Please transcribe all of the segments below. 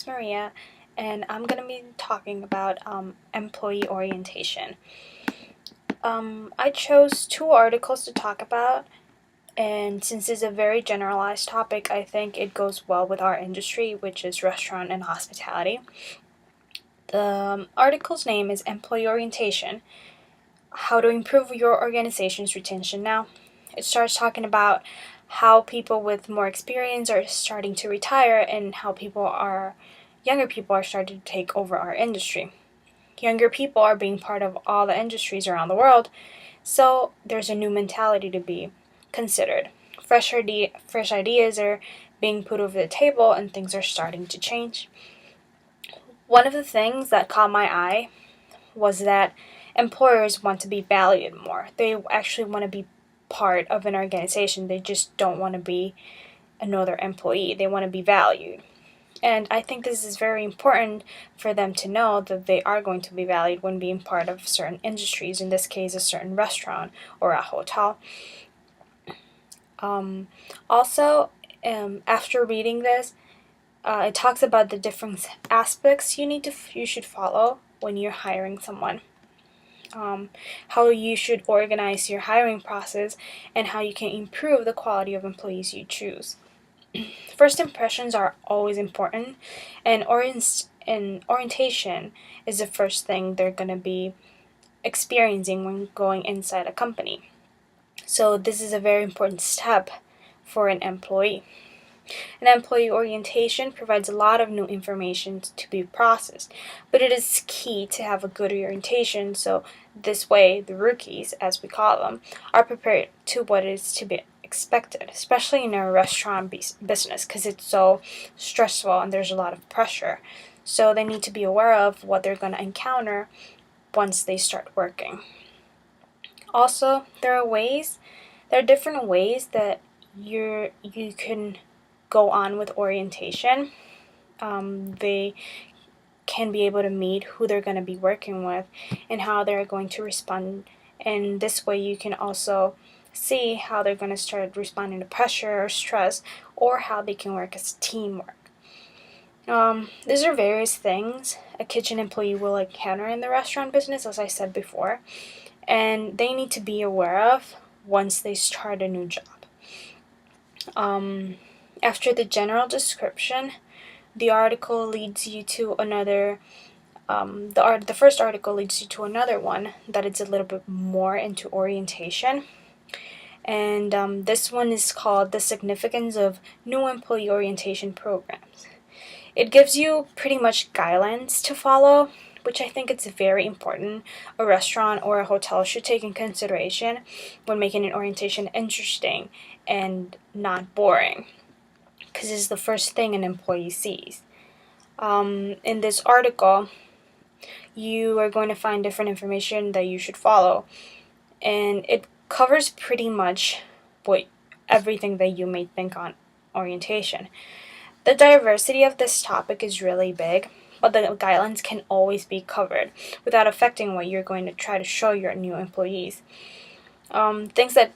Maria, and I'm going to be talking about employee orientation. I chose two articles to talk about, and since it's a very generalized topic, I think it goes well with our industry, which is restaurant and hospitality. The article's name is Employee Orientation: How to Improve Your Organization's Retention Now. It starts talking about how people with more experience are starting to retire and how younger people are starting to take over our industry. Younger people are being part of all the industries around the world, so there's a new mentality to be considered. Fresh ideas are being put over the table and things are starting to change. One of the things that caught my eye was that employers want to be valued more. They actually want to be part of an organization. They just don't want to be another employee. They want to be valued. And I think this is very important for them to know that they are going to be valued when being part of certain industries, in this case, a certain restaurant or a hotel. After reading this, it talks about the different aspects you should follow when you're hiring someone. How you should organize your hiring process and how you can improve the quality of employees you choose. First impressions are always important, and orientation is the first thing they're going to be experiencing when going inside a company. So this is a very important step for an employee. An employee orientation provides a lot of new information to be processed, but it is key to have a good orientation so this way the rookies, as we call them, are prepared to what is to be expected, especially in a restaurant business because it's so stressful and there's a lot of pressure. So they need to be aware of what they're going to encounter once they start working. Also, there are different ways that you can go on with orientation. They can be able to meet who they're going to be working with and how they're going to respond. And this way you can also see how they're going to start responding to pressure or stress, or how they can work as teamwork. These are various things a kitchen employee will encounter in the restaurant business, as I said before, and they need to be aware of once they start a new job. After the general description, the article leads you to another. The first article leads you to another one that it's a little bit more into orientation, and this one is called "The Significance of New Employee Orientation Programs." It gives you pretty much guidelines to follow, which I think it's very important a restaurant or a hotel should take in consideration when making an orientation interesting and not boring, because it's the first thing an employee sees. In this article, you are going to find different information that you should follow, and it covers pretty much everything that you may think on orientation. The diversity of this topic is really big, but the guidelines can always be covered without affecting what you're going to try to show your new employees. Things that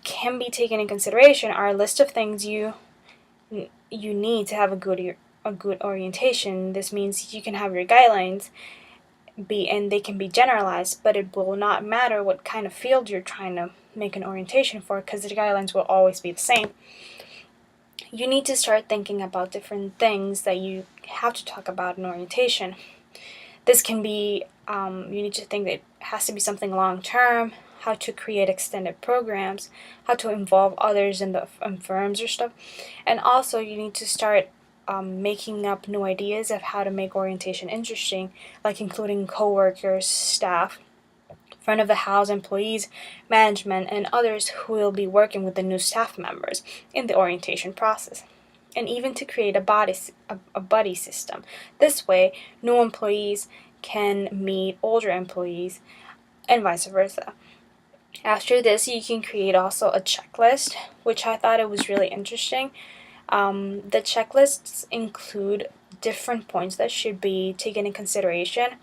can be taken in consideration are a list of things you need to have a good orientation. This means you can have your guidelines and they can be generalized, but it will not matter what kind of field you're trying to make an orientation for, because the guidelines will always be the same. You need to start thinking about different things that you have to talk about in orientation. This can be, you need to think that it has to be something long term, how to create extended programs, how to involve others in firms or stuff. And also you need to start making up new ideas of how to make orientation interesting, like including coworkers, staff, front of the house employees, management, and others who will be working with the new staff members in the orientation process. And even to create a buddy system. This way, new employees can meet older employees and vice versa. After this, you can create also a checklist, which I thought it was really interesting. The checklists include different points that should be taken in consideration,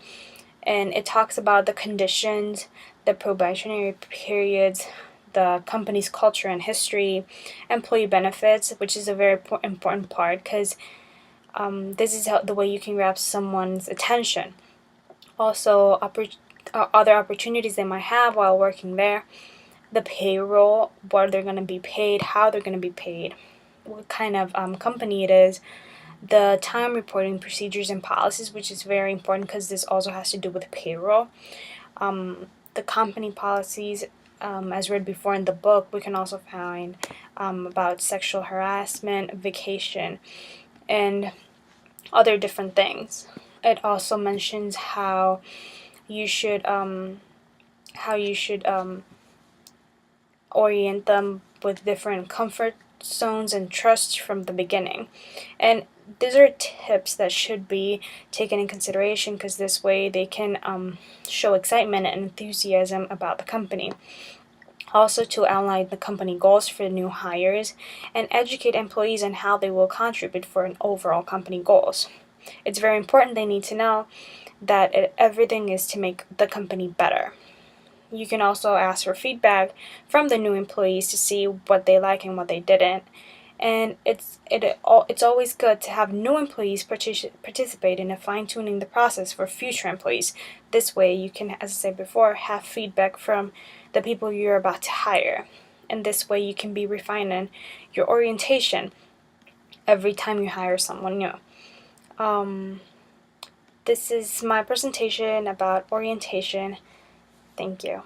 and it talks about the conditions, the probationary periods, the company's culture and history, employee benefits, which is a very important part because This is the way you can grab someone's attention. Also, other opportunities they might have while working there. The payroll, what they're going to be paid, how they're going to be paid, what kind of company it is, the time reporting procedures and policies, which is very important because this also has to do with payroll. The company policies, as read before in the book, we can also find about sexual harassment, vacation, and other different things. It also mentions how you should orient them with different comfort zones and trust from the beginning. And these are tips that should be taken in consideration because this way they can show excitement and enthusiasm about the company. Also, to outline the company goals for new hires and educate employees on how they will contribute for an overall company goals. It's very important they need to know that everything is to make the company better. You can also ask for feedback from the new employees to see what they like and what they didn't. And it's always good to have new employees participate in fine-tuning the process for future employees. This way you can, as I said before, have feedback from the people you're about to hire. And this way you can be refining your orientation every time you hire someone new. This is my presentation about orientation. Thank you.